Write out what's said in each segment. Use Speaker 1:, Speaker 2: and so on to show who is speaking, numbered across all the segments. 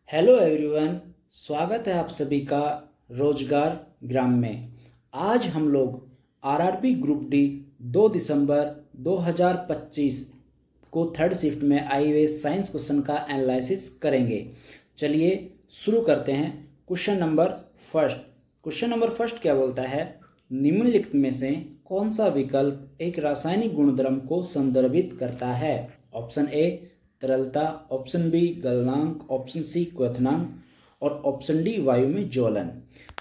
Speaker 1: Hello everyone, स्वागत है आप सभी का रोजगार ग्राम में। आज हम लोग आरआरबी ग्रुप डी 2 दिसंबर 2025 को थर्ड शिफ्ट में आए हुए साइंस क्वेश्चन का एनालिसिस करेंगे। चलिए शुरू करते हैं। क्वेश्चन नंबर फर्स्ट क्या बोलता है, निम्नलिखित में से कौन सा विकल्प एक रासायनिक गुणधर्म को संदर्भित करता है? ऑप्शन ए तरलता, ऑप्शन बी गलनांक, ऑप्शन सी क्वथनांक और ऑप्शन डी वायु में ज्वलन।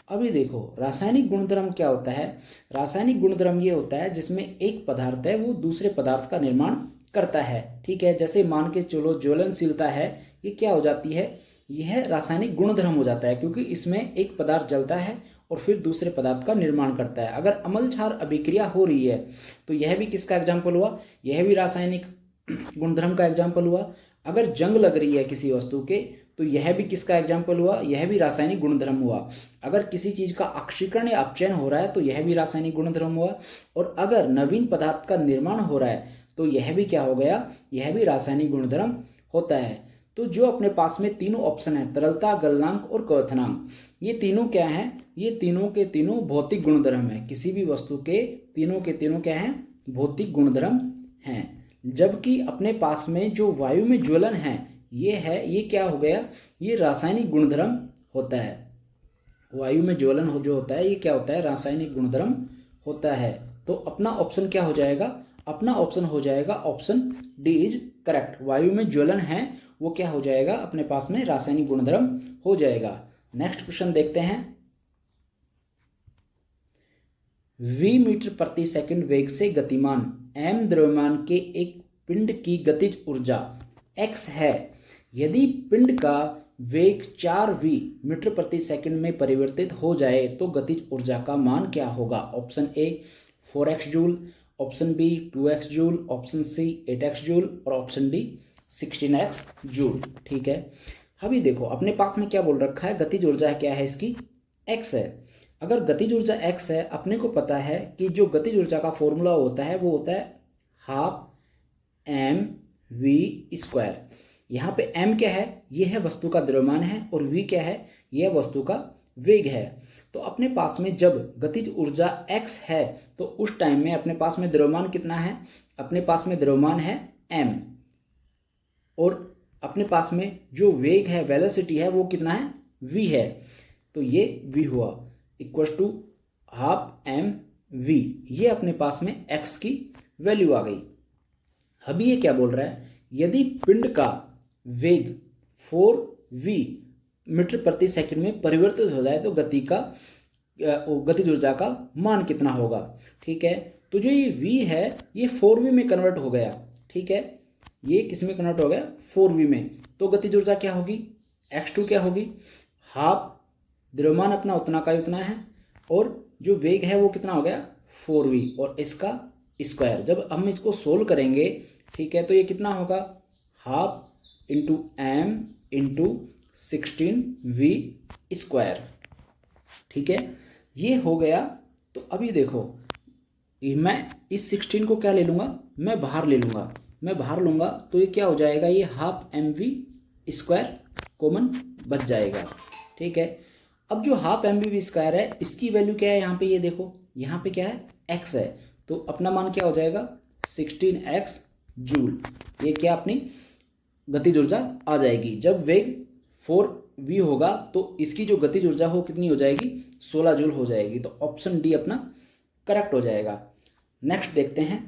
Speaker 1: अभी देखो, रासायनिक गुणधर्म क्या होता है। रासायनिक गुणधर्म ये होता है जिसमें एक पदार्थ है वो दूसरे पदार्थ का निर्माण करता है। ठीक है, जैसे मान के चलो ज्वलनशीलता है, ये क्या हो जाती है, यह रासायनिक गुणधर्म हो जाता है क्योंकि इसमें एक पदार्थ जलता है और फिर दूसरे पदार्थ का निर्माण करता है। अगर अम्ल क्षार अभिक्रिया हो रही है तो यह भी किसका एग्जाम्पल हुआ, यह भी रासायनिक गुणधर्म का एग्जाम्पल हुआ। अगर जंग लग रही है किसी वस्तु के तो यह भी किसका एग्जाम्पल हुआ, यह भी रासायनिक गुणधर्म हुआ। अगर किसी चीज का ऑक्सीकरण या अपचयन हो रहा है तो यह भी रासायनिक गुणधर्म हुआ। और अगर नवीन पदार्थ का निर्माण हो रहा है तो यह भी क्या हो गया, यह भी रासायनिक गुणधर्म होता है। तो जो अपने पास में तीनों ऑप्शन है, तरलता, गलनांक और क्वथनांक, ये तीनों क्या है, ये तीनों के तीनों भौतिक गुणधर्म है। किसी भी वस्तु के तीनों के तीनों क्या है, भौतिक गुणधर्म हैं। जबकि अपने पास में जो वायु में ज्वलन है, ये क्या हो गया, ये रासायनिक गुणधर्म होता है। वायु में ज्वलन जो होता है ये क्या होता है, रासायनिक गुणधर्म होता है। तो अपना ऑप्शन क्या हो जाएगा, अपना ऑप्शन हो जाएगा ऑप्शन डी इज करेक्ट। वायु में ज्वलन है वो क्या हो जाएगा, अपने पास में रासायनिक गुणधर्म हो जाएगा। नेक्स्ट क्वेश्चन देखते हैं। v मीटर प्रति सेकंड वेग से गतिमान m द्रव्यमान के एक पिंड की गतिज ऊर्जा x है। यदि पिंड का वेग 4v मीटर प्रति सेकंड में परिवर्तित हो जाए तो गतिज ऊर्जा का मान क्या होगा? Option A 4x joule, option B 2x joule, option C 8x joule और ऑप्शन डी 16x जूल। ठीक है, अभी देखो अपने पास में क्या बोल रखा है, गतिज ऊर्जा क्या है इसकी, x है। अगर गतिज ऊर्जा x है, अपने को पता है कि जो गतिज ऊर्जा का फॉर्मूला होता है वो होता है हाफ एम वी स्क्वायर। यहाँ पे m क्या है, ये है वस्तु का द्रव्यमान है, और v क्या है, यह वस्तु का वेग है। तो अपने पास में जब गतिज ऊर्जा x है तो उस टाइम में अपने पास में द्रव्यमान कितना है, अपने पास में द्रव्यमान है m, और अपने पास में जो वेग है, वेलोसिटी है, वो कितना है, v है। तो ये v हुआ equal to half M V, ये अपने पास में x की वैल्यू आ गई। अभी ये क्या बोल रहा है, यदि पिंड का वेग 4v मीटर प्रति सेकंड में परिवर्तित हो जाए तो गतिज ऊर्जा का मान कितना होगा। ठीक है, तो जो ये v है ये 4v में कन्वर्ट हो गया। ठीक है, ये किस में कन्वर्ट हो गया, 4v में। तो गतिज ऊर्जा क्या होगी, x2 क्या होगी, हाफ द्रव्यमान अपना उतना का उतना है, और जो वेग है वो कितना हो गया 4v और इसका स्क्वायर। जब हम इसको सोल्व करेंगे, ठीक है, तो ये कितना होगा, half into M into 16v square. ठीक है, ये हो गया। तो अभी देखो, मैं इस 16 को क्या ले लूँगा, मैं बाहर ले लूँगा, मैं बाहर लूँगा तो ये क्या हो जाएगा, ये half M V square common बच जाएगा। ठीक है, अब जो हाफ एम वी स्क्वायर है इसकी वैल्यू क्या है, यहाँ पे ये देखो, यहाँ पे क्या है, x है, तो अपना मान क्या हो जाएगा 16x जूल। ये क्या अपनी गतिज ऊर्जा आ जाएगी। जब वेग 4v होगा तो इसकी जो गतिज ऊर्जा हो कितनी हो जाएगी, 16 जूल हो जाएगी। तो ऑप्शन डी अपना करेक्ट हो जाएगा। नेक्स्ट देखते हैं,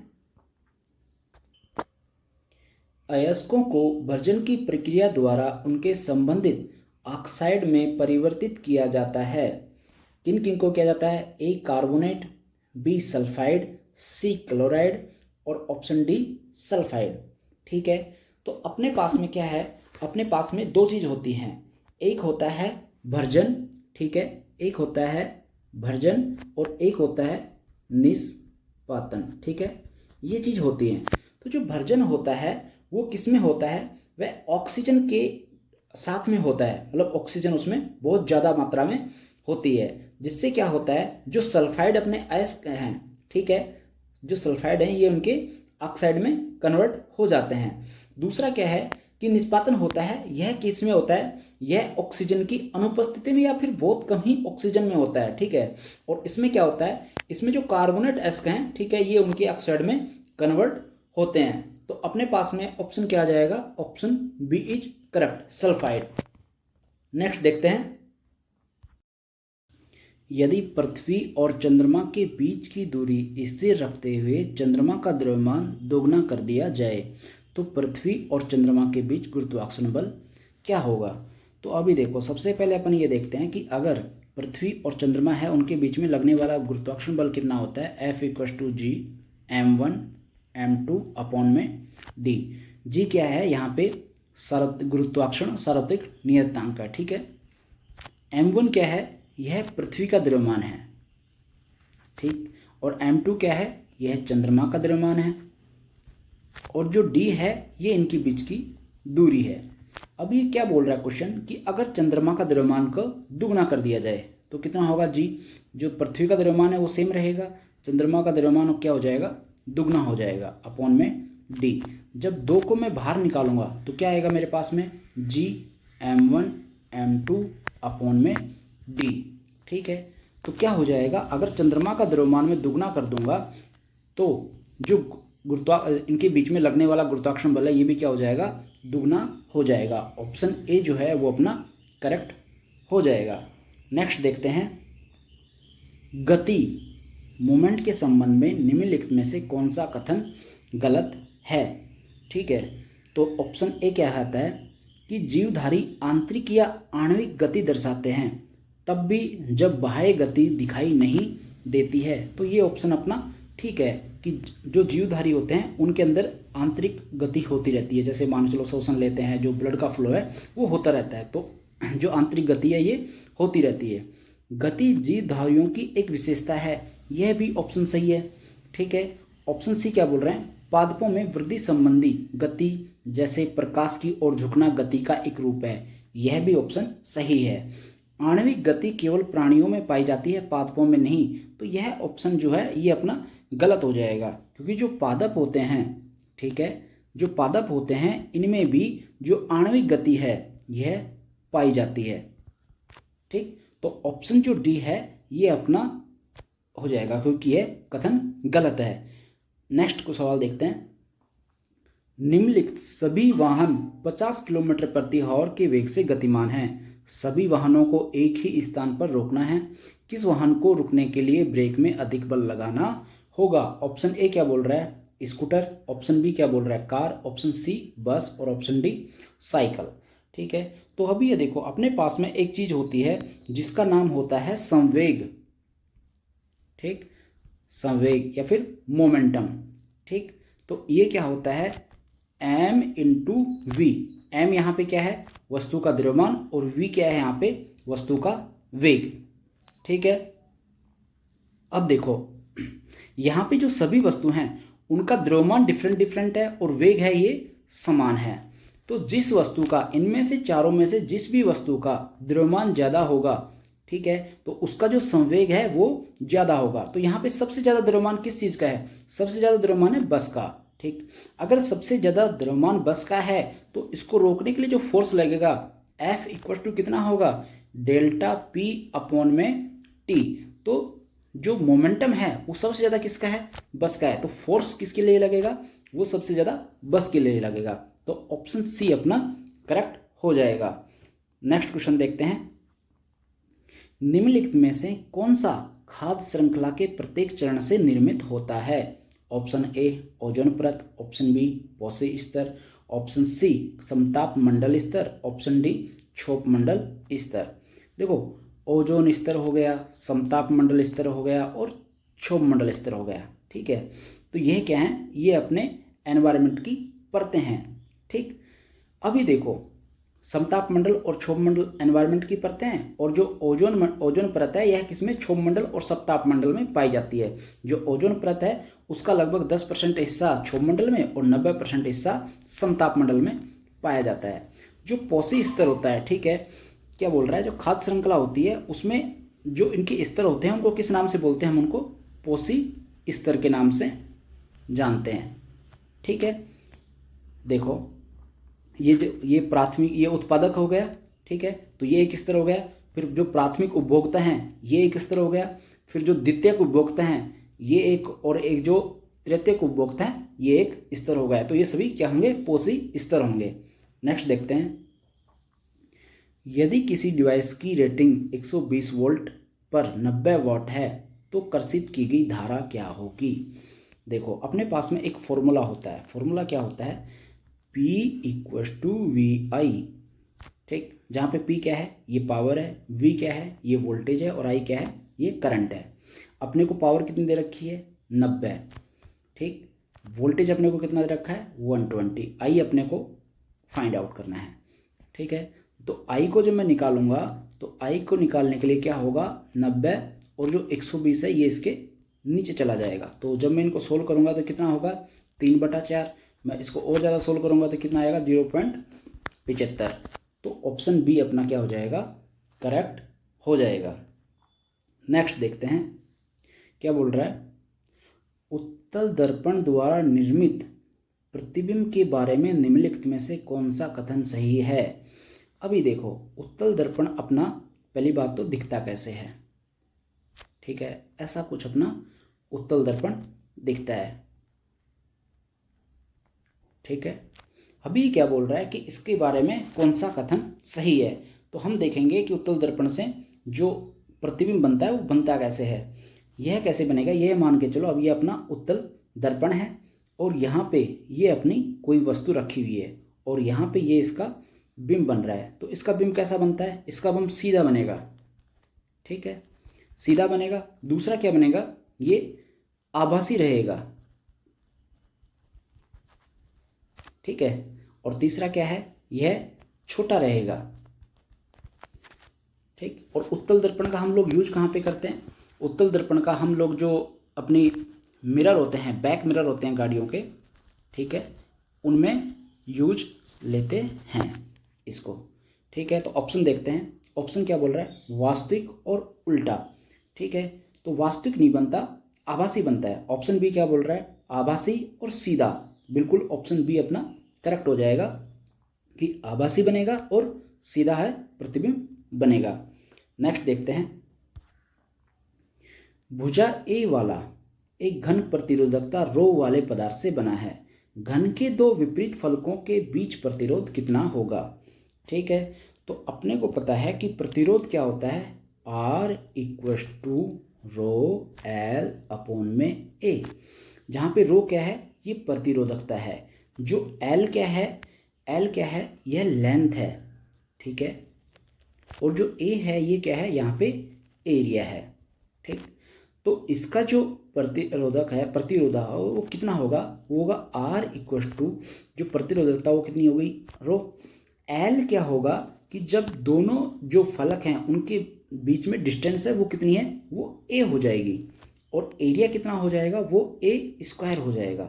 Speaker 1: अयस्कों को भर्जन की प्रक्रिया द्वारा उनके संबंधित ऑक्साइड में परिवर्तित किया जाता है। किन किन को किया जाता है, ए कार्बोनेट, बी सल्फाइड, सी क्लोराइड और ऑप्शन डी सल्फाइड। ठीक है, तो अपने पास में क्या है, अपने पास में दो चीज होती हैं, एक होता है भर्जन, ठीक है, एक होता है भर्जन और एक होता है निष्पादन। ठीक है, ये चीज होती है। तो जो भर्जन होता है वो किस में होता है, वह ऑक्सीजन के साथ में होता है, मतलब ऑक्सीजन उसमें बहुत ज़्यादा मात्रा में होती है, जिससे क्या होता है, जो सल्फाइड अपने अयस्क हैं, ठीक है, जो सल्फाइड हैं ये उनके ऑक्साइड में कन्वर्ट हो जाते हैं। दूसरा क्या है, कि निष्पादन होता है, यह किस में होता है, यह ऑक्सीजन की अनुपस्थिति में या फिर बहुत कम ही ऑक्सीजन में होता है, ठीक है। और इसमें क्या होता है, इसमें जो कार्बोनेट एस्क हैं, ठीक है, ये उनके ऑक्साइड में कन्वर्ट होते हैं। तो अपने पास में ऑप्शन क्या आ जाएगा, option B is correct, sulphide. Next देखते हैं, यदि पृथ्वी और चंद्रमा के बीच की दूरी स्थिर रखते हुए चंद्रमा का द्रव्यमान दोगुना कर दिया जाए तो पृथ्वी और चंद्रमा के बीच गुरुत्वाकर्षण बल क्या होगा। तो अभी देखो, सबसे पहले अपन ये देखते हैं कि अगर पृथ्वी और चंद्रमा है उनके बीच में लगने वाला गुरुत्वाकर्षण बल कितना होता है, F=g(m1m2)/d। जी क्या है, यहाँ पे गुरुत्वाकर्षण सार्वत्रिक नियतांक है, ठीक है। m1 क्या है, यह पृथ्वी का द्रव्यमान है, ठीक। और m2 क्या है, यह चंद्रमा का द्रव्यमान है। और जो d है, ये इनके बीच की दूरी है। अब ये क्या बोल रहा है क्वेश्चन, कि अगर चंद्रमा का द्रव्यमान को दुगना कर दिया जाए तो कितना होगा जी। जो पृथ्वी का द्रव्यमान है वो सेम रहेगा, चंद्रमा का द्रव्यमान क्या हो जाएगा, दुगना हो जाएगा, अपॉन में d। जब दो को मैं बाहर निकालूंगा तो क्या आएगा मेरे पास में, g(m1m2)/d, ठीक है। तो क्या हो जाएगा, अगर चंद्रमा का द्रव्यमान में दुगना कर दूंगा तो जो इनके बीच में लगने वाला गुरुत्वाकर्षण बल है ये भी क्या हो जाएगा, दुगना हो जाएगा। ऑप्शन ए जो है वो अपना करेक्ट हो जाएगा। नेक्स्ट देखते हैं, गति मोमेंट के संबंध में निम्नलिखित में से कौन सा कथन गलत है, ठीक है। तो ऑप्शन ए क्या आता है कि जीवधारी आंतरिक या आणविक गति दर्शाते हैं तब भी जब बाह्य गति दिखाई नहीं देती है। तो ये ऑप्शन अपना ठीक है कि जो जीवधारी होते हैं उनके अंदर आंतरिक गति होती रहती है, जैसे मान चलो श्वसन लेते हैं, जो ब्लड का फ्लो है वो होता रहता है, तो जो आंतरिक गति है ये होती रहती है। गति जीवधारियों की एक विशेषता है, यह भी ऑप्शन सही है, ठीक है। ऑप्शन सी क्या बोल रहे हैं, पादपों में वृद्धि संबंधी गति जैसे प्रकाश की ओर झुकना गति का एक रूप है, यह भी ऑप्शन सही है। आणविक गति केवल प्राणियों में पाई जाती है, पादपों में नहीं, तो यह ऑप्शन जो है ये अपना गलत हो जाएगा, क्योंकि जो पादप होते हैं, ठीक है, जो पादप होते हैं इनमें भी जो आणविक गति है यह पाई जाती है, ठीक। तो ऑप्शन जो डी है ये अपना हो जाएगा, क्योंकि यह कथन गलत है। नेक्स्ट को सवाल देखते हैं, निम्नलिखित सभी वाहन 50 किलोमीटर प्रति आवर के वेग से गतिमान हैं, सभी वाहनों को एक ही स्थान पर रोकना है, किस वाहन को रुकने के लिए ब्रेक में अधिक बल लगाना होगा। ऑप्शन ए क्या बोल रहा है, स्कूटर, ऑप्शन बी क्या बोल रहा है, कार, ऑप्शन सी बस, और ऑप्शन डी साइकिल, ठीक है। तो अभी ये देखो, अपने पास में एक चीज होती है जिसका नाम होता है संवेग, ठीक, संवेग या फिर मोमेंटम, ठीक। तो ये क्या होता है, m इंटू वी। m यहाँ पे क्या है, वस्तु का द्रव्यमान, और v क्या है यहाँ पे, वस्तु का वेग, ठीक है। अब देखो यहाँ पे जो सभी वस्तु हैं उनका द्रव्यमान डिफरेंट डिफरेंट है और वेग है ये समान है। तो जिस वस्तु का, इनमें से चारों में से जिस भी वस्तु का द्रव्यमान ज़्यादा होगा, ठीक है, तो उसका जो संवेग है वो ज़्यादा होगा। तो यहाँ पे सबसे ज़्यादा द्रव्यमान किस चीज़ का है, सबसे ज़्यादा द्रव्यमान है बस का, ठीक। अगर सबसे ज़्यादा द्रव्यमान बस का है तो इसको रोकने के लिए जो फोर्स लगेगा F कितना होगा, डेल्टा P अपॉन में T। तो जो मोमेंटम है वो सबसे ज़्यादा किसका है, बस का है, तो फोर्स किसके लिए लगेगा, वो सबसे ज़्यादा बस के लिए लगेगा। तो ऑप्शन सी अपना करेक्ट हो जाएगा। नेक्स्ट क्वेश्चन देखते हैं, निम्नलिखित में से कौन सा खाद्य श्रृंखला के प्रत्येक चरण से निर्मित होता है। ऑप्शन ए ओजोन परत, ऑप्शन बी पॉसी स्तर, ऑप्शन सी समताप मंडल स्तर, ऑप्शन डी क्षोभ मंडल स्तर। देखो ओजोन स्तर हो गया, समताप मंडल स्तर हो गया और क्षोभ मंडल स्तर हो गया, ठीक है। तो यह क्या है, ये अपने एनवायरनमेंट की परतें हैं, ठीक। अभी देखो समताप मंडल और क्षोभ मंडल एनवायरनमेंट की परतें हैं, और जो ओजोन परत है यह किसमें, क्षोभ मंडल और समताप मंडल में पाई जाती है। जो ओजोन परत है उसका लगभग 10% हिस्सा क्षोभ मंडल में और 90% हिस्सा समताप मंडल में पाया जाता है। जो पॉसी स्तर होता है, ठीक है, क्या बोल रहा है, जो खाद्य श्रृंखला होती है उसमें जो इनके स्तर होते हैं उनको किस नाम से बोलते हैं, हम उनको पॉसी स्तर के नाम से जानते हैं, ठीक है। देखो ये प्राथमिक, ये उत्पादक हो गया, ठीक है, तो ये एक स्तर हो गया। फिर जो प्राथमिक उपभोक्ता हैं ये एक स्तर हो गया। फिर जो द्वितीयक उपभोक्ता हैं ये एक, और एक जो तृतीयक उपभोक्ता हैं ये एक स्तर हो गया। तो ये सभी क्या होंगे, पोषी स्तर होंगे। नेक्स्ट देखते हैं, यदि किसी डिवाइस की रेटिंग 120 वोल्ट पर 90 वाट है तो कर्षित की गई धारा क्या होगी। देखो अपने पास में एक फॉर्मूला होता है, फॉर्मूला क्या होता है, P = VI, ठीक, जहाँ पे P क्या है, ये पावर है, V क्या है, ये वोल्टेज है, और I क्या है, ये करंट है। अपने को पावर कितनी दे रखी है, 90, ठीक, वोल्टेज अपने को कितना दे रखा है, 120, I अपने को फाइंड आउट करना है, ठीक है। तो I को जब मैं निकालूंगा तो I को निकालने के लिए क्या होगा, 90 और जो 120 है ये इसके नीचे चला जाएगा। तो जब मैं इनको सोल्व करूंगा तो कितना होगा, 3/4। मैं इसको और ज़्यादा सोल्व करूंगा तो कितना आएगा, 0.75। तो ऑप्शन बी अपना क्या हो जाएगा, करेक्ट हो जाएगा। नेक्स्ट देखते हैं क्या बोल रहा है, उत्तल दर्पण द्वारा निर्मित प्रतिबिंब के बारे में निम्नलिखित में से कौन सा कथन सही है। अभी देखो उत्तल दर्पण अपना, पहली बात तो दिखता कैसे है, ठीक है, ऐसा कुछ अपना उत्तल दर्पण दिखता है, ठीक है। अभी क्या बोल रहा है कि इसके बारे में कौन सा कथन सही है। तो हम देखेंगे कि उत्तल दर्पण से जो प्रतिबिंब बनता है वो बनता कैसे है। यह कैसे बनेगा, यह मान के चलो अब ये अपना उत्तल दर्पण है और यहाँ पे ये अपनी कोई वस्तु रखी हुई है और यहाँ पे ये इसका बिंब बन रहा है। तो इसका बिंब कैसा बनता है, इसका बिंब सीधा बनेगा, ठीक है, सीधा बनेगा। दूसरा क्या बनेगा, ये आभासी रहेगा, ठीक है। और तीसरा क्या है, यह छोटा रहेगा, ठीक। और उत्तल दर्पण का हम लोग यूज कहाँ पे करते हैं, उत्तल दर्पण का हम लोग जो अपनी मिरर होते हैं, बैक मिरर होते हैं गाड़ियों के, ठीक है, उनमें यूज लेते हैं इसको, ठीक है। तो ऑप्शन देखते हैं, ऑप्शन क्या बोल रहा है, वास्तविक और उल्टा, ठीक है। तो वास्तविक नहीं बनता, आभासी बनता है। ऑप्शन बी क्या बोल रहा है, आभासी और सीधा, बिल्कुल ऑप्शन बी अपना करेक्ट हो जाएगा कि आभासी बनेगा और सीधा है प्रतिबिंब बनेगा। नेक्स्ट देखते हैं, भुजा ए वाला एक घन प्रतिरोधकता रो वाले पदार्थ से बना है, घन के दो विपरीत फलकों के बीच प्रतिरोध कितना होगा, ठीक है। तो अपने को पता है कि प्रतिरोध क्या होता है, R = ρL/A, जहाँ पे रो क्या है, ये प्रतिरोधकता है, जो L क्या है, L क्या है, यह लेंथ है, ठीक है, और जो A है ये क्या है, यहाँ पे एरिया है, ठीक। तो इसका जो प्रतिरोधक है, प्रतिरोधा वो कितना होगा, वो होगा R = जो प्रतिरोधकता वो कितनी हो गई, रो। L क्या होगा कि जब दोनों जो फलक हैं उनके बीच में डिस्टेंस है वो कितनी है, वो A हो जाएगी, और एरिया कितना हो जाएगा, वो A² हो जाएगा।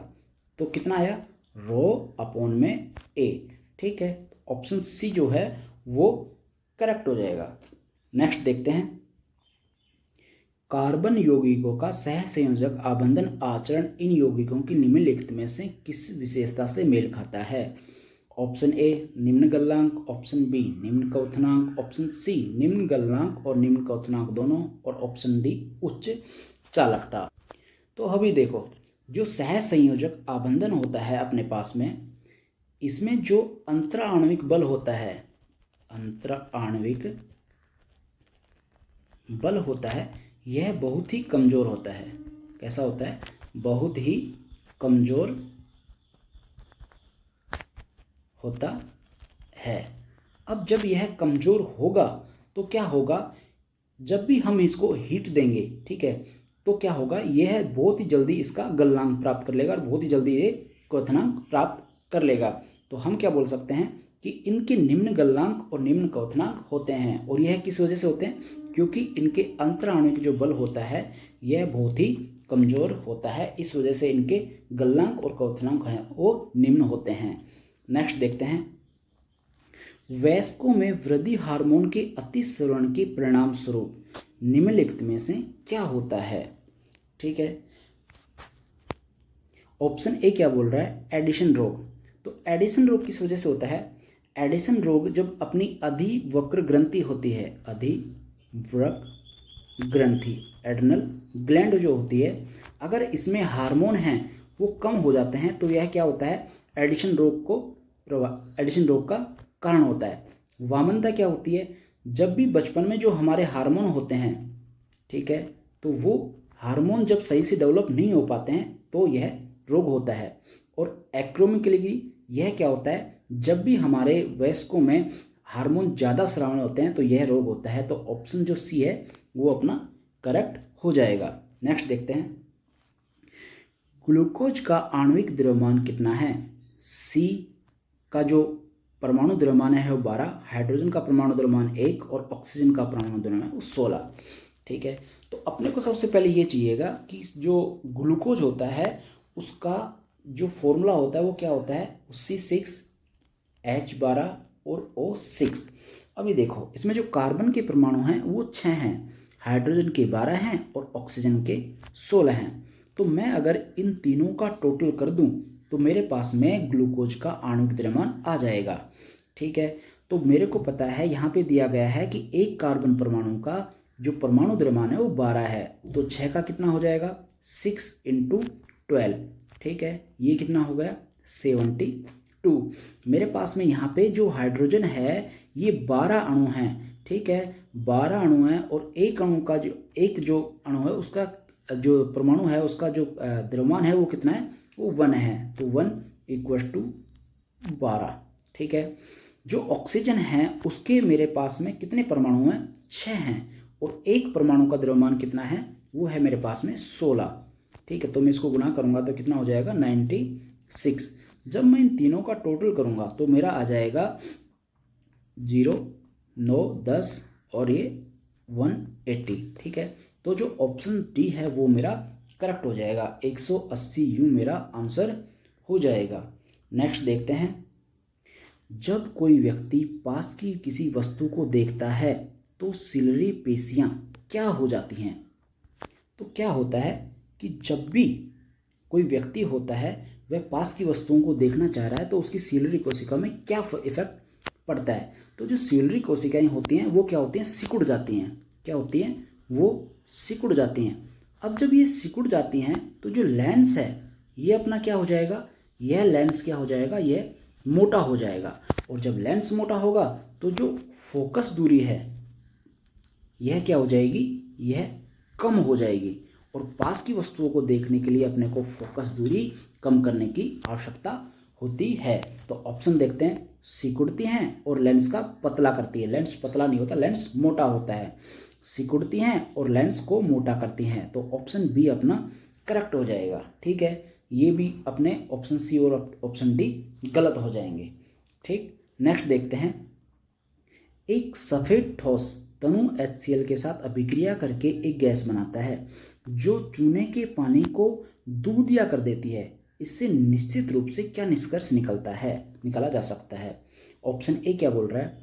Speaker 1: तो कितना आया, ρ/A, ठीक है। ऑप्शन सी जो है वो करेक्ट हो जाएगा। नेक्स्ट देखते हैं, कार्बन यौगिकों का सहसंयोजक आबंधन आचरण इन यौगिकों की निम्नलिखित में से किस विशेषता से मेल खाता है। ऑप्शन ए निम्न गलनांक, ऑप्शन बी निम्न क्वथनांक, ऑप्शन सी निम्न गलनांक और निम्न क्वथनांक दोनों, और ऑप्शन डी उच्च चालकता। तो अभी देखो जो सहसंयोजक आबंधन होता है अपने पास में, इसमें जो अंतराण्विक बल होता है, अंतराण्विक बल होता है, यह बहुत ही कमज़ोर होता है। कैसा होता है, बहुत ही कमज़ोर होता है। अब जब यह कमज़ोर होगा तो क्या होगा, जब भी हम इसको हीट देंगे, ठीक है, तो क्या होगा, यह बहुत ही जल्दी इसका गलनांक प्राप्त कर लेगा और बहुत ही जल्दी ये क्वथनांक प्राप्त कर लेगा। तो हम क्या बोल सकते हैं कि इनके निम्न गलनांक और निम्न क्वथनांक होते हैं, और यह किस वजह से होते हैं, क्योंकि इनके अंतराण्विक जो बल होता है यह बहुत ही कमज़ोर होता है, इस वजह से इनके गलनांक और क्वथनांक हैं वो निम्न होते हैं। नेक्स्ट देखते हैं, वयस्कों में वृद्धि हार्मोन के अतिस्रवण के परिणाम स्वरूप निम्नलिखित में से क्या होता है, ठीक है। ऑप्शन ए क्या बोल रहा है, एडिशन रोग। तो एडिशन रोग किस वजह से होता है, एडिशन रोग जब अपनी अधिवक्र ग्रंथि होती है, अधिवृक ग्रंथि एड्रिनल ग्लैंड जो होती है, अगर इसमें हार्मोन हैं वो कम हो जाते हैं तो यह क्या होता है, एडिशन रोग का कारण होता है। वामनता क्या होती है, जब भी बचपन में जो हमारे हार्मोन होते हैं, ठीक है, तो वो हार्मोन जब सही से डेवलप नहीं हो पाते हैं तो यह रोग होता है। और एक्रोमिकली यह क्या होता है, जब भी हमारे वयस्कों में हार्मोन ज़्यादा स्रावन होते हैं तो यह रोग होता है। तो ऑप्शन जो सी है वो अपना करेक्ट हो जाएगा। नेक्स्ट देखते हैं, ग्लूकोज का आणविक द्रव्यमान कितना है। सी का जो परमाणु द्रव्यमान है वो 12, हाइड्रोजन का परमाणु द्रव्यमान 1 और ऑक्सीजन का परमाणु द्रव्यमान वो 16। ठीक है, तो अपने को सबसे पहले ये चाहिएगा कि जो ग्लूकोज होता है उसका जो फॉर्मूला होता है वो क्या होता है, C6H12 और O6। अभी देखो इसमें जो कार्बन के परमाणु हैं वो 6 हैं, हाइड्रोजन के 12 हैं और ऑक्सीजन के 16 हैं। तो मैं अगर इन तीनों का टोटल कर दूं तो मेरे पास में ग्लूकोज का आणविक द्रव्यमान आ जाएगा। ठीक है, तो मेरे को पता है यहाँ पे दिया गया है कि एक कार्बन परमाणु का जो परमाणु द्रव्यमान है वो 12 है, तो 6 का कितना हो जाएगा, 6 × 12। ठीक है, ये कितना हो गया, 72। मेरे पास में यहाँ पे जो हाइड्रोजन है ये 12 अणु हैं। ठीक है, 12 अणु हैं और एक अणु का जो अणु है उसका जो परमाणु है उसका जो द्रव्यमान है वो कितना है, वो 1 है। तो 1 = 12। ठीक है, जो ऑक्सीजन है उसके मेरे पास में कितने परमाणु हैं, 6 हैं और एक परमाणु का द्रव्यमान कितना है, वो है मेरे पास में 16। ठीक है, तो मैं इसको गुणा करूंगा तो कितना हो जाएगा, 96। जब मैं इन तीनों का टोटल करूंगा तो मेरा आ जाएगा 0, 9, 10 और ये 180। ठीक है, तो जो ऑप्शन डी है वो मेरा करेक्ट हो जाएगा, 180 U मेरा आंसर हो जाएगा। नेक्स्ट देखते हैं, जब कोई व्यक्ति पास की किसी वस्तु को देखता है तो सिलरी पेशियां क्या हो जाती हैं। तो क्या होता है कि जब भी कोई व्यक्ति होता है वह पास की वस्तुओं को देखना चाह रहा है तो उसकी सिलरी कोशिका में क्या इफेक्ट पड़ता है। तो जो सिलरी कोशिकाएं होती हैं वो क्या होती हैं, सिकुड़ जाती हैं। क्या होती हैं, वो सिकुड़ जाती हैं। अब जब ये सिकुड़ जाती हैं तो जो लेंस है ये अपना क्या हो जाएगा, यह लेंस क्या हो जाएगा, यह मोटा हो जाएगा। और जब लेंस मोटा होगा तो जो फोकस दूरी है यह क्या हो जाएगी, यह कम हो जाएगी। और पास की वस्तुओं को देखने के लिए अपने को फोकस दूरी कम करने की आवश्यकता होती है। तो ऑप्शन देखते हैं, सिकुड़ती हैं और लेंस का पतला करती है। लेंस पतला नहीं होता, लेंस मोटा होता है। सिकुड़ती हैं और लेंस को मोटा करती हैं, तो ऑप्शन बी अपना करेक्ट हो जाएगा। ठीक है, ये भी अपने ऑप्शन सी और ऑप्शन डी गलत हो जाएंगे। ठीक, नेक्स्ट देखते हैं, एक सफ़ेद ठोस तनु HCl के साथ अभिक्रिया करके एक गैस बनाता है जो चूने के पानी को दूधिया कर देती है। इससे निश्चित रूप से क्या निष्कर्ष निकाला जा सकता है। ऑप्शन ए क्या बोल रहा है,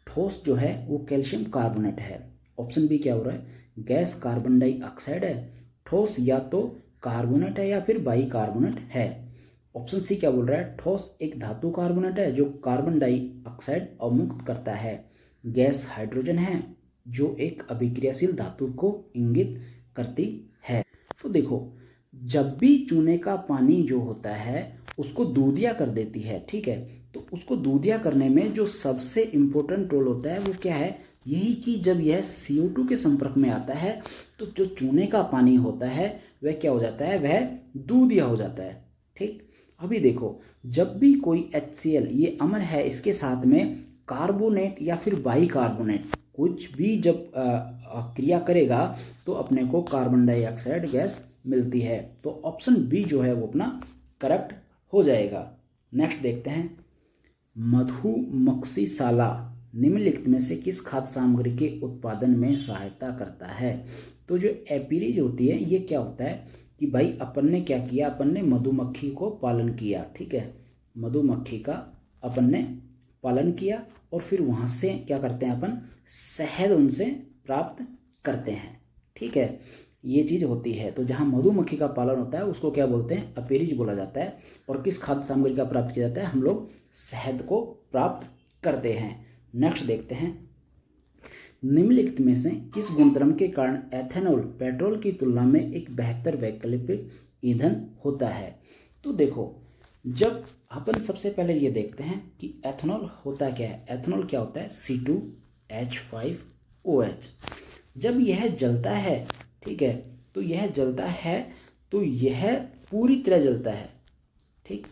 Speaker 1: ठोस जो है वो कैल्शियम कार्बोनेट है। ऑप्शन बी क्या हो रहा है, गैस कार्बन डाइऑक्साइड है। ठोस या तो कार्बोनेट है या फिर बाइकार्बोनेट है। ऑप्शन सी क्या बोल रहा है, ठोस एक धातु कार्बोनेट है जो कार्बन डाइऑक्साइड अवमुक्त करता है। गैस हाइड्रोजन है जो एक अभिक्रियाशील धातु को इंगित करती है। तो देखो, जब भी चूने का पानी जो होता है उसको दूधिया कर देती है, ठीक है, तो उसको दूधिया करने में जो सबसे इम्पोर्टेंट रोल होता है वो क्या है, यही कि जब यह CO2 के संपर्क में आता है तो जो चूने का पानी होता है वह क्या हो जाता है, वह दूधिया हो जाता है। ठीक, अभी देखो, जब भी कोई HCl ये अम्ल है इसके साथ में कार्बोनेट या फिर बाइकार्बोनेट कुछ भी जब क्रिया करेगा तो अपने को कार्बन डाइऑक्साइड गैस मिलती है। तो ऑप्शन बी जो है वो अपना करेक्ट हो जाएगा। नेक्स्ट देखते हैं, मधुमक्षिशाला निम्नलिखित में से किस खाद्य सामग्री के उत्पादन में सहायता करता है। तो जो एपीरीज होती है ये क्या होता है कि भाई अपन ने क्या किया, अपन ने मधुमक्खी को पालन किया। ठीक है, मधुमक्खी का अपन ने पालन किया और फिर वहाँ से क्या करते हैं, अपन शहद उनसे प्राप्त करते हैं। ठीक है, ये चीज़ होती है। तो जहाँ मधुमक्खी का पालन होता है उसको क्या बोलते हैं, अपीरिज बोला जाता है। और किस खाद्य सामग्री का प्राप्त किया जाता है, हम लोग शहद को प्राप्त करते हैं। नेक्स्ट देखते हैं, निम्नलिखित में से किस गुणधर्म के कारण एथेनॉल पेट्रोल की तुलना में एक बेहतर वैकल्पिक ईंधन होता है। तो देखो, जब अपन सबसे पहले ये देखते हैं कि एथेनॉल होता क्या है। एथेनॉल क्या होता है? C2H5OH। जब यह जलता है, ठीक है, तो यह जलता है तो यह पूरी तरह जलता है। ठीक,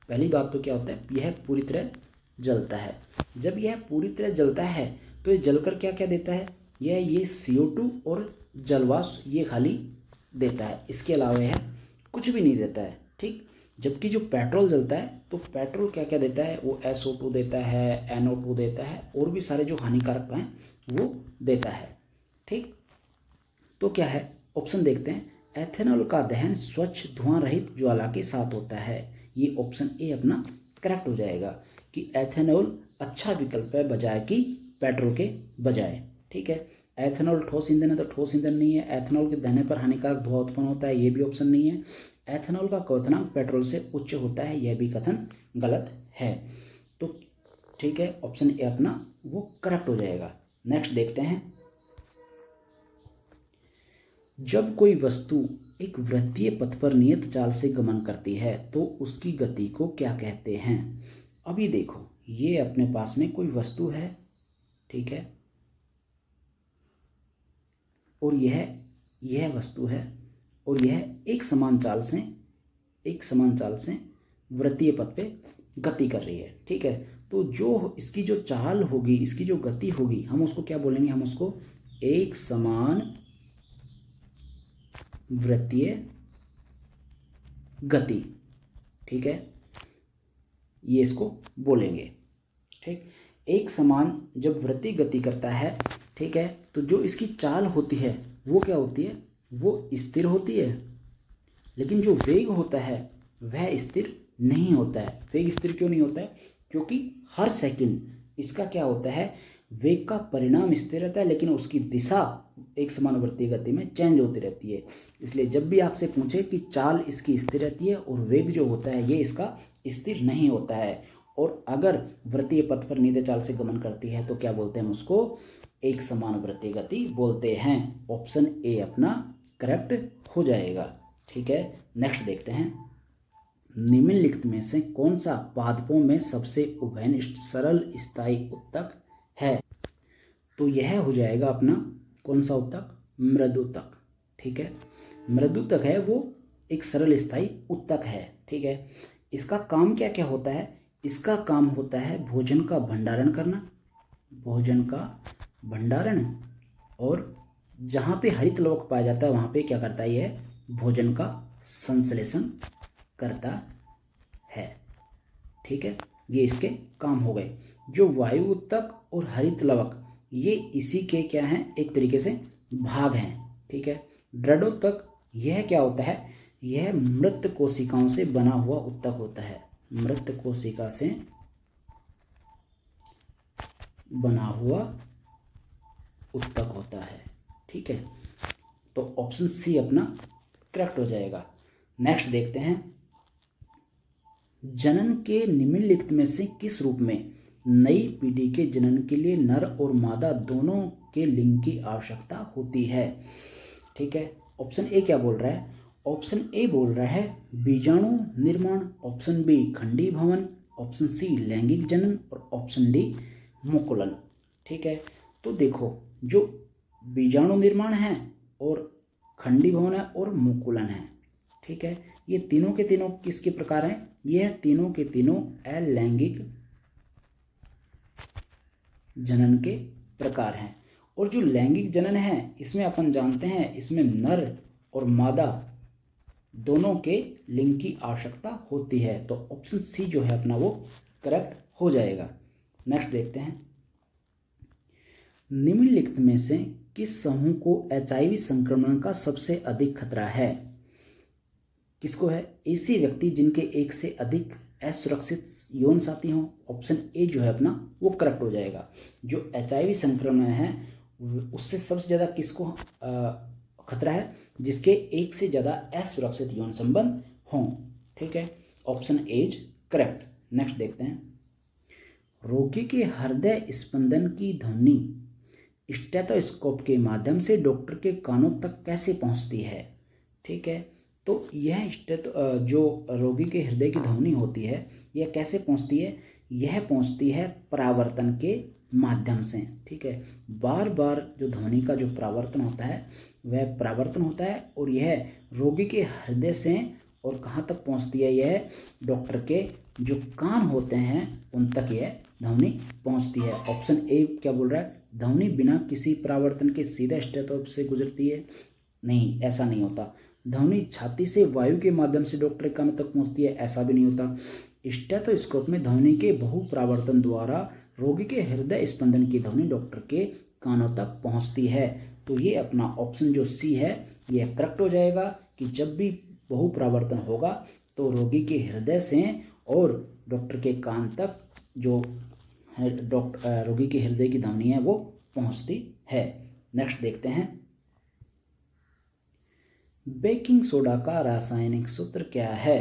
Speaker 1: पहली बात तो क्या होता है, यह पूरी तरह जलता है। जब यह पूरी तरह जलता है तो ये जलकर क्या क्या देता है, ये CO2 और जलवाष्प ये खाली देता है, इसके अलावा यह कुछ भी नहीं देता है। ठीक, जबकि जो पेट्रोल जलता है तो पेट्रोल क्या क्या देता है, वो SO2 देता है, NO2 देता है, और भी सारे जो हानिकारक हैं वो देता है। ठीक, तो क्या है, ऑप्शन देखते हैं, एथेनॉल का दहन स्वच्छ धुआं रहित ज्वाला के साथ होता है। ये ऑप्शन ए अपना करेक्ट हो जाएगा कि एथेनॉल अच्छा विकल्प है बजाय कि पेट्रोल के बजाय। ठीक है, एथेनॉल ठोस ईंधन है तो ठोस ईंधन नहीं है। एथेनॉल के दहन पर हानिकारक धुआं उत्पन्न होता है, ये भी ऑप्शन नहीं है। एथेनॉल का क्वथनांक पेट्रोल से उच्च होता है, यह भी कथन गलत है। तो ठीक है, ऑप्शन ए अपना वो करेक्ट हो जाएगा। नेक्स्ट देखते हैं, जब कोई वस्तु एक वृत्तीय पथ पर नियत चाल से गमन करती है तो उसकी गति को क्या कहते हैं। अभी देखो, ये अपने पास में कोई वस्तु है, ठीक है, और यह वस्तु है और यह एक समान चाल से वृत्तीय पथ पे गति कर रही है। ठीक है, तो जो इसकी जो चाल होगी, इसकी जो गति होगी, हम उसको क्या बोलेंगे, हम उसको एक समान वृत्तीय गति, ठीक है, ये इसको बोलेंगे। ठीक, एक समान जब वृत्तीय गति करता है, ठीक है, तो जो इसकी चाल होती है वो क्या होती है, वो स्थिर होती है। लेकिन जो वेग होता है वह स्थिर नहीं होता है। वेग स्थिर क्यों नहीं होता है, क्योंकि हर सेकंड इसका क्या होता है, वेग का परिणाम स्थिर रहता है लेकिन उसकी दिशा एक समान वृत्तीय गति में चेंज होती रहती है। इसलिए जब भी आपसे पूछे कि चाल इसकी स्थिर रहती है और वेग जो होता है ये इसका स्थिर नहीं होता है, और अगर वृत्तीय पथ पर नियत चाल से गमन करती है तो क्या बोलते हैं, हम उसको एक समान वृत्तीय गति बोलते हैं। ऑप्शन ए अपना करेक्ट हो जाएगा। ठीक है, नेक्स्ट देखते हैं, निम्नलिखित में से कौन सा पादपों में सबसे उभयनिष्ठ सरल स्थायी उत्तक है। तो यह हो जाएगा अपना कौन सा उत्तक, मृदुतक। ठीक है, मृदुतक है वो एक सरल स्थायी उत्तक है। ठीक है, इसका काम क्या क्या होता है, इसका काम होता है भोजन का भंडारण करना, भोजन का भंडारण, और जहाँ पे हरित लवक पाया जाता है वहाँ पे क्या करता है, यह भोजन का संश्लेषण करता है। ठीक है, ये इसके काम हो गए। जो वायु उत्तक और हरित लवक ये इसी के क्या हैं, एक तरीके से भाग हैं। ठीक है, दृढ़ोत्तक यह क्या होता है, यह मृत कोशिकाओं से बना हुआ उत्तक होता है, मृत कोशिका से बना हुआ उत्तक होता है। ठीक है, तो ऑप्शन सी अपना करेक्ट हो जाएगा। नेक्स्ट देखते हैं, जनन के निम्नलिखित में से किस रूप में नई पीढ़ी के जनन के लिए नर और मादा दोनों के लिंग की आवश्यकता होती है। ठीक है, ऑप्शन ए क्या बोल रहा है, ऑप्शन ए बोल रहा है बीजाणु निर्माण, ऑप्शन बी खंडी भवन, ऑप्शन सी लैंगिक जनन, और ऑप्शन डी मुकुलन। ठीक है, तो देखो, जो बीजाणु निर्माण है और खंडी भवन है और मुकुलन है, ठीक है, ये तीनों के तीनों किसके प्रकार हैं, यह तीनों के तीनों अलैंगिक जनन के प्रकार हैं। और जो लैंगिक जनन है इसमें अपन जानते हैं, इसमें नर और मादा दोनों के लिंग की आवश्यकता होती है। तो ऑप्शन सी जो है अपना वो करेक्ट हो जाएगा। नेक्स्ट देखते हैं, निम्नलिखित में से किस समूह को HIV संक्रमण का सबसे अधिक खतरा है। किसको है, ऐसे व्यक्ति जिनके एक से अधिक असुरक्षित यौन साथी हों। ऑप्शन ए जो है अपना वो करेक्ट हो जाएगा। जो HIV संक्रमण है उससे सबसे ज़्यादा किसको खतरा है, जिसके एक से ज़्यादा असुरक्षित यौन संबंध हों। ठीक है, option A is correct. Next देखते हैं, रोगी के हृदय स्पंदन की ध्वनि स्टेथोस्कोप के माध्यम से डॉक्टर के कानों तक कैसे पहुंचती है। ठीक है, तो यह जो रोगी के हृदय की ध्वनि होती है यह कैसे पहुंचती है, यह पहुंचती है परावर्तन के माध्यम से। ठीक है, बार बार जो ध्वनि का जो परावर्तन होता है वह परावर्तन होता है और यह रोगी के हृदय से और कहाँ तक पहुंचती है, यह डॉक्टर के जो कान होते हैं उन तक यह ध्वनि पहुंचती है। ऑप्शन ए क्या बोल रहा है, ध्वनि बिना किसी परावर्तन के सीधे स्टेथोस्कोप से गुजरती है। नहीं, ऐसा नहीं होता। ध्वनि छाती से वायु के माध्यम से डॉक्टर के कानों तक पहुंचती है, ऐसा भी नहीं होता। स्टेथोस्कोप में ध्वनि के बहुपरावर्तन द्वारा रोगी के हृदय स्पंदन की ध्वनि डॉक्टर के कानों तक पहुंचती है। तो ये अपना ऑप्शन जो सी है यह करेक्ट हो जाएगा कि जब भी बहुपरावर्तन होगा तो रोगी के हृदय से और डॉक्टर के कान तक जो रोगी के हृदय की ध्वनि है वो पहुंचती है। नेक्स्ट देखते हैं, बेकिंग सोडा का रासायनिक सूत्र क्या है।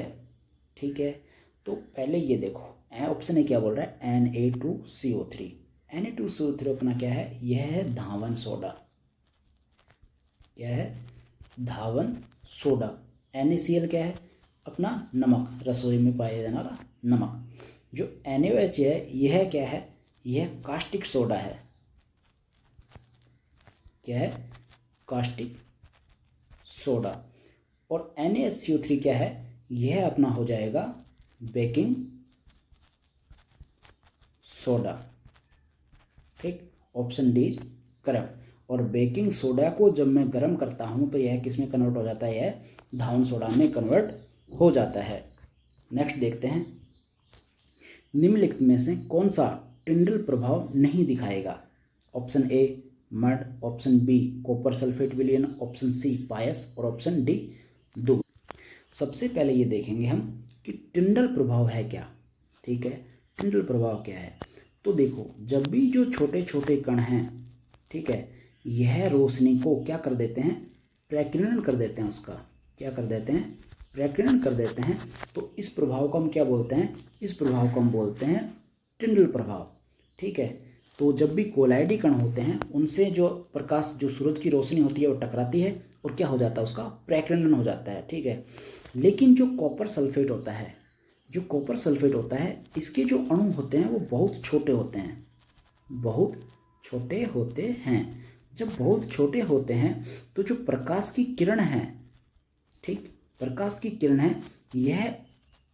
Speaker 1: ठीक है, तो पहले ये देखो ऑप्शन ए क्या बोल रहा है, Na2CO3। Na2CO3 अपना क्या है, यह है धावन सोडा। क्या है, धावन सोडा। NaCl क्या है, अपना नमक, रसोई में पाया जाने वाला नमक। जो NaOH है यह क्या है, यह कास्टिक सोडा है। क्या है, कास्टिक सोडा। और NaHCO3 क्या है, यह अपना हो जाएगा बेकिंग सोडा। ठीक, ऑप्शन डी इज करेक्ट। और बेकिंग सोडा को जब मैं गर्म करता हूं तो यह किस में कन्वर्ट हो जाता है, यह धावन सोडा में कन्वर्ट हो जाता है। नेक्स्ट देखते हैं, निम्नलिखित में से कौन सा टिंडल प्रभाव नहीं दिखाएगा। Option A mud, option B copper sulphate विलयन, ऑप्शन सी पायस और ऑप्शन डी दुग्ध। सबसे पहले ये देखेंगे हम कि टिंडल प्रभाव है क्या। ठीक है, टिंडल प्रभाव क्या है, तो देखो जब भी जो छोटे छोटे कण हैं, ठीक है, यह रोशनी को क्या कर देते हैं, प्रकीर्णन कर देते हैं। उसका क्या कर देते हैं, प्रकीर्णन कर देते हैं। तो इस प्रभाव को हम क्या बोलते हैं, इस प्रभाव को हम बोलते हैं टिंडल प्रभाव। ठीक है, तो जब भी कोलाइडी कण होते हैं उनसे जो प्रकाश, जो सूरज की रोशनी होती है वो टकराती है और क्या हो जाता है, उसका प्रकीर्णन हो जाता है। ठीक है, लेकिन जो कॉपर सल्फेट होता है, जो कॉपर सल्फेट होता है, इसके जो अणु होते हैं वो बहुत छोटे होते हैं, बहुत छोटे होते हैं। जब बहुत छोटे होते हैं तो जो प्रकाश की किरण है, ठीक, प्रकाश की किरण है, यह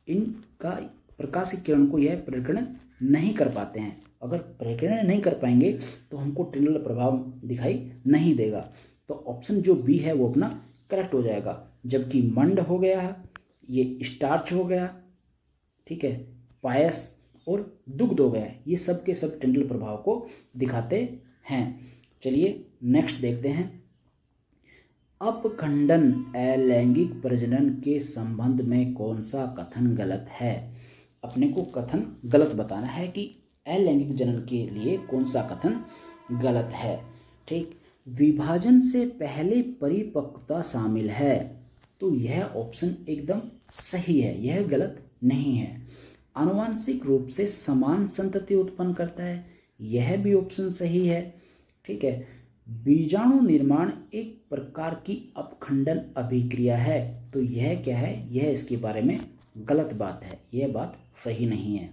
Speaker 1: इनका प्रकाश की किरण को यह प्रकीर्णन नहीं कर पाते हैं। अगर प्रकीर्णन नहीं कर पाएंगे तो हमको टिंडल प्रभाव दिखाई नहीं देगा। तो ऑप्शन जो बी है वो अपना करेक्ट हो जाएगा। जबकि मंड हो गया, ये स्टार्च हो गया, ठीक है, पायस और दुग्ध हो गया, ये सब के सब टिंडल प्रभाव को दिखाते हैं। चलिए नेक्स्ट देखते हैं, अपखंडन अलैंगिक प्रजनन के संबंध में कौन सा कथन गलत है। अपने को कथन गलत बताना है कि अलैंगिक जनन के लिए कौन सा कथन गलत है। ठीक, विभाजन से पहले परिपक्वता शामिल है, तो यह ऑप्शन एकदम सही है, यह गलत नहीं है। आनुवांशिक रूप से समान संतति उत्पन्न करता है, यह भी ऑप्शन सही है। ठीक है, बीजाणु निर्माण एक प्रकार की अपखंडन अभिक्रिया है, तो यह क्या है, यह इसके बारे में गलत बात है, यह बात सही नहीं है।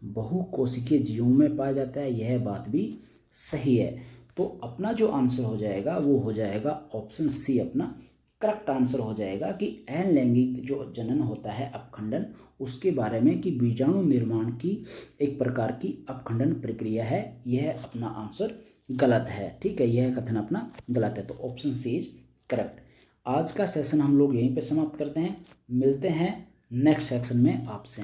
Speaker 1: बहुकोशिकीय जीवों में पाया जाता है, यह बात भी सही है। तो अपना जो आंसर हो जाएगा वो हो जाएगा ऑप्शन सी, अपना करेक्ट आंसर हो जाएगा कि अलैंगिक जो जनन होता है अपखंडन, उसके बारे में कि बीजाणु निर्माण की एक प्रकार की अपखंडन प्रक्रिया है, यह अपना आंसर गलत है। ठीक है, यह कथन अपना गलत है, तो ऑप्शन सी इज करेक्ट। आज का सेशन हम लोग यहीं पे समाप्त करते हैं, मिलते हैं नेक्स्ट सेक्शन में आपसे।